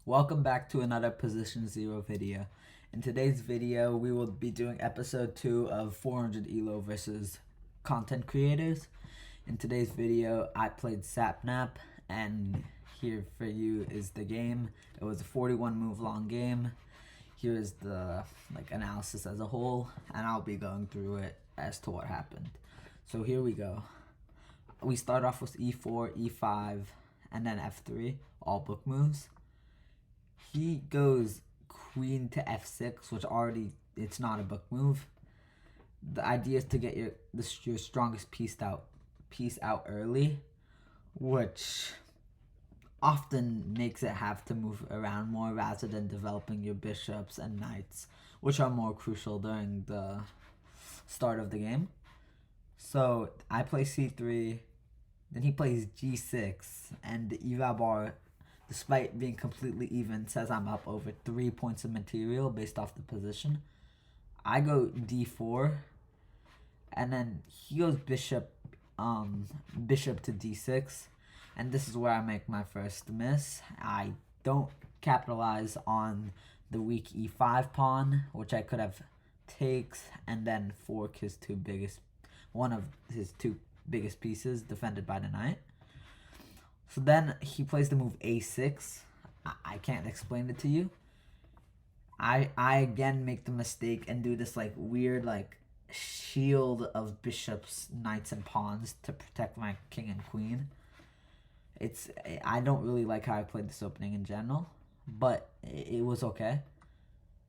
Welcome back to another Position Zero video. In today's video, we will be doing episode 2 of 400 ELO versus content creators. In today's video, I played Sapnap, and here for you is the game. It was a 41 move long game. Here's the analysis as a whole, and I'll be going through it as to what happened. So here we go. We start off with E4, E5, and then F3, all book moves. He goes queen to f6, which already, it's not a book move. The idea is to get your strongest piece out early, which often makes it have to move around more rather than developing your bishops and knights, which are more crucial during the start of the game. So I play c3, then he plays g6, and the eval bar, despite being completely even, says I'm up over 3 points of material based off the position. I go d4, and then he goes bishop to d6, and this is where I make my first miss. I don't capitalize on the weak e5 pawn, which I could have takes and then fork one of his two biggest pieces defended by the knight. So then he plays the move a6. I can't explain it to you. I again make the mistake and do this weird shield of bishops, knights, and pawns to protect my king and queen. I don't really like how I played this opening in general, but it was okay.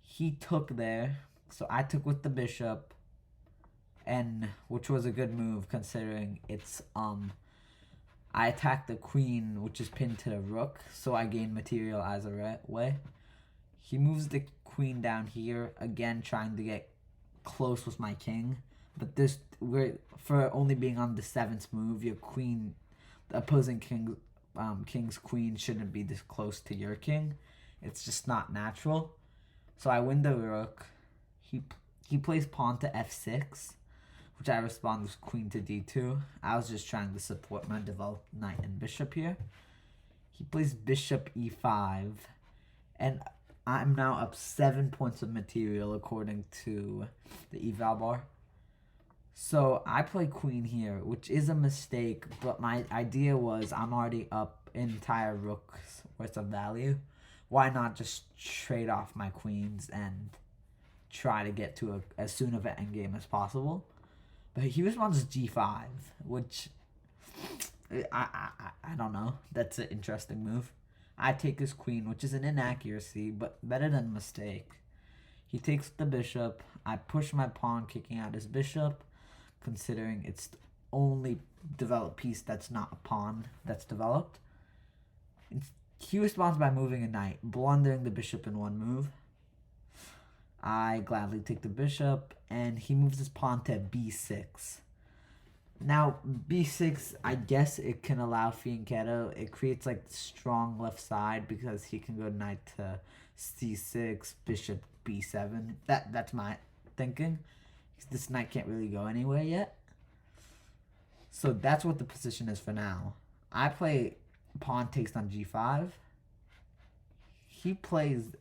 He took there, so I took with the bishop, and which was a good move considering it's I attack the queen, which is pinned to the rook, so I gain material either way. He moves the queen down here, again trying to get close with my king. But for only being on the 7th move, your queen, the opposing king's queen shouldn't be this close to your king. It's just not natural. So I win the rook. He plays pawn to f6, which I respond with queen to d2. I was just trying to support my developed knight and bishop here. He plays bishop e5, and I'm now up 7 points of material according to the eval bar. So I play queen here, which is a mistake, but my idea was I'm already up an entire rook's worth of value. Why not just trade off my queens and try to get to as soon of an endgame as possible? But he responds g5, which I don't know. That's an interesting move. I take his queen, which is an inaccuracy, but better than a mistake. He takes the bishop. I push my pawn, kicking out his bishop, considering it's the only developed piece that's not a pawn that's developed. He responds by moving a knight, blundering the bishop in one move. I gladly take the bishop, and he moves his pawn to b6. Now, b6, I guess it can allow fianchetto. It creates strong left side because he can go knight to c6, bishop b7. That's my thinking. This knight can't really go anywhere yet. So that's what the position is for now. I play pawn takes on g5. He plays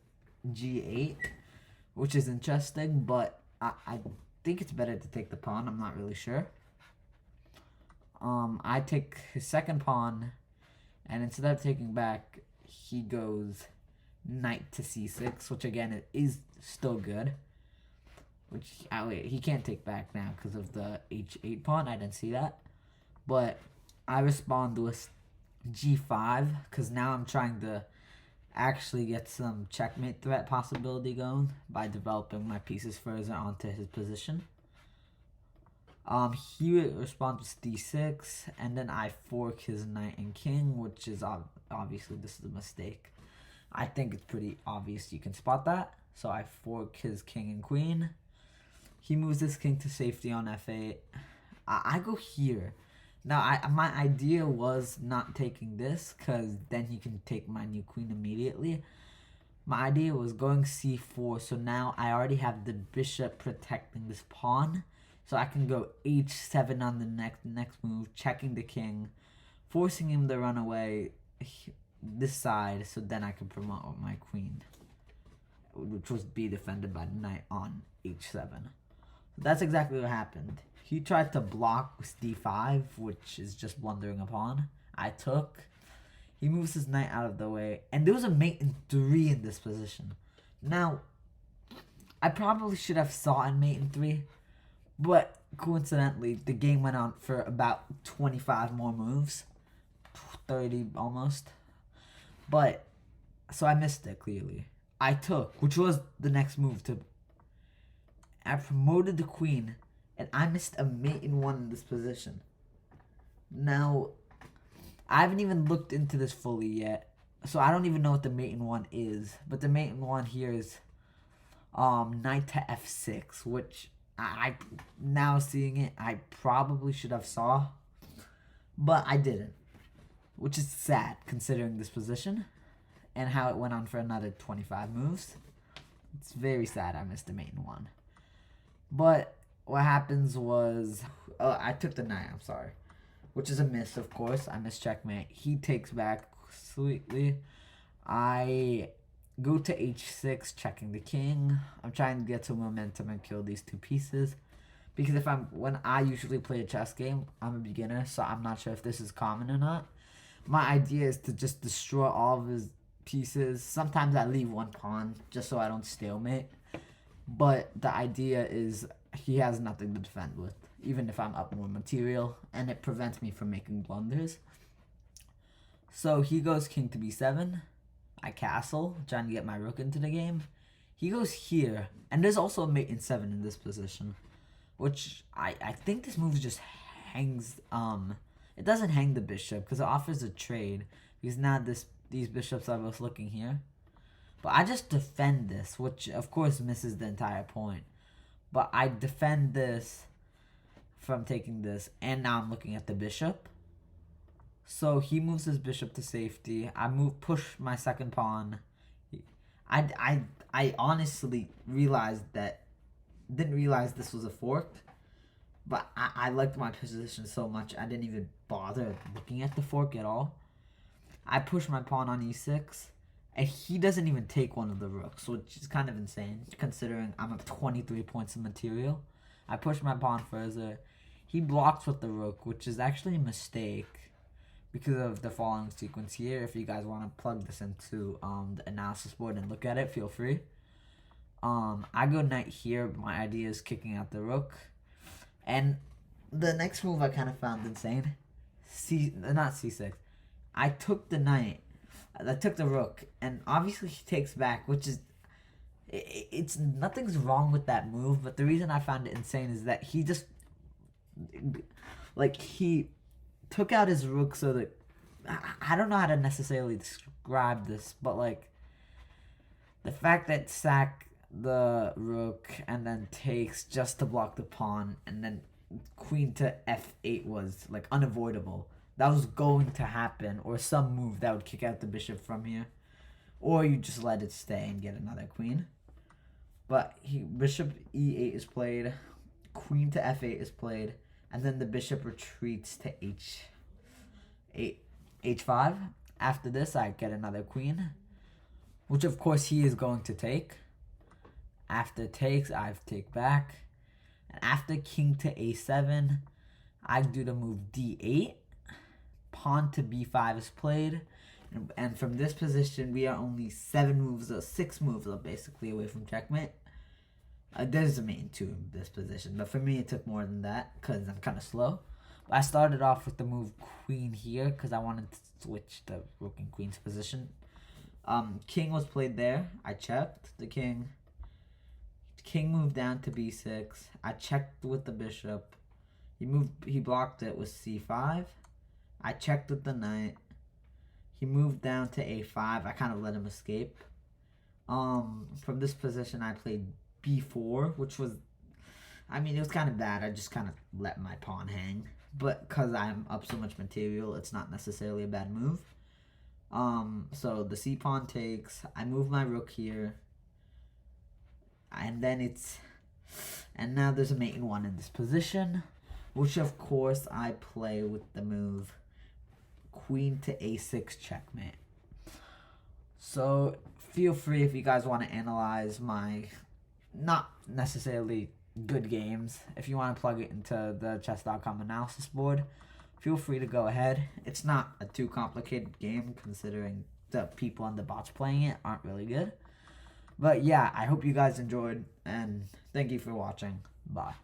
g8, which is interesting, but I think it's better to take the pawn. I'm not really sure. I take his second pawn, and instead of taking back, he goes knight to c6, which again it is still good. Which he can't take back now because of the h8 pawn. I didn't see that, but I respond with g5 because now I'm trying to actually get some checkmate threat possibility going by developing my pieces further onto his position. He responds with d6, and then I fork his knight and king, which is obviously this is a mistake. I think it's pretty obvious you can spot that. So I fork his king and queen. He moves his king to safety on f8. I go here. Now, my idea was not taking this because then he can take my new queen immediately. My idea was going c4, so now I already have the bishop protecting this pawn. So I can go h7 on the next move, checking the king, forcing him to run away. this side so then I could promote my queen, which was be defended by the knight on h7. That's exactly what happened. He tried to block with d5, which is just blundering a pawn. I took. He moves his knight out of the way, and there was a mate in 3 in this position. Now, I probably should have saw in mate in 3, but coincidentally, the game went on for about 25 more moves, 30 almost. But so I missed it clearly. I took, which was the next move to. I promoted the queen, and I missed a mate in 1 in this position. Now, I haven't even looked into this fully yet, so I don't even know what the mate in 1 is. But the mate in 1 here is knight to f6, which I now seeing it, I probably should have saw, but I didn't, which is sad considering this position and how it went on for another 25 moves. It's very sad I missed the mate in 1. But what happens was, I took the knight, I'm sorry, which is a miss, of course. I missed checkmate. He takes back sweetly. I go to h6, checking the king. I'm trying to get some momentum and kill these 2 pieces. Because when I usually play a chess game, I'm a beginner, so I'm not sure if this is common or not. My idea is to just destroy all of his pieces. Sometimes I leave 1 pawn just so I don't stalemate. But the idea is he has nothing to defend with, even if I'm up more material, and it prevents me from making blunders. So he goes king to b7. I castle, trying to get my rook into the game. He goes here, and there's also a mate in 7 in this position, which I think this move just hangs, it doesn't hang the bishop, because it offers a trade, because now these bishops are both looking here. But I just defend this, which of course misses the entire point. But I defend this from taking this, and now I'm looking at the bishop. So he moves his bishop to safety. I push my second pawn. I honestly didn't realize this was a fork. But I liked my position so much I didn't even bother looking at the fork at all. I push my pawn on e6. And he doesn't even take one of the rooks, which is kind of insane, considering I'm at 23 points of material. I push my pawn further. He blocks with the rook, which is actually a mistake because of the following sequence here. If you guys want to plug this into the analysis board and look at it, feel free. I go knight here. My idea is kicking out the rook. And the next move I kind of found insane. Not c6. I took the knight. I took the rook, and obviously he takes back, which is, it's nothing's wrong with that move, but the reason I found it insane is that he just, like, he took out his rook so that, I don't know how to necessarily describe this, but, like, the fact that sack the rook and then takes just to block the pawn, and then queen to f8 was, like, unavoidable. That was going to happen, or some move that would kick out the bishop from here. Or you just let it stay and get another queen. But bishop e8 is played, queen to f8 is played, and then the bishop retreats to h5. After this, I get another queen, which of course he is going to take. After takes, I take back. And after king to a7, I do the move d8. Pawn to b5 is played, and from this position we are only 6 moves basically away from checkmate. There's a mate in 2 in this position, but for me it took more than that because I'm kind of slow. But I started off with the move queen here because I wanted to switch the rook and queen's position. King was played there. I checked the king. King moved down to b6. I checked with the bishop. He blocked it with c5. I checked with the knight. He moved down to a5. I kind of let him escape. From this position, I played b4, which was, I mean, it was kind of bad. I just kind of let my pawn hang. But because I'm up so much material, it's not necessarily a bad move. So the c pawn takes. I move my rook here. And then and now there's a mate in 1 in this position, which of course I play with the move queen to a6 checkmate. So feel free if you guys want to analyze my not necessarily good games. If you want to plug it into the chess.com analysis board, feel free to go ahead. It's not a too complicated game considering the people and the bots playing it aren't really good. But yeah, I hope you guys enjoyed, and thank you for watching. Bye.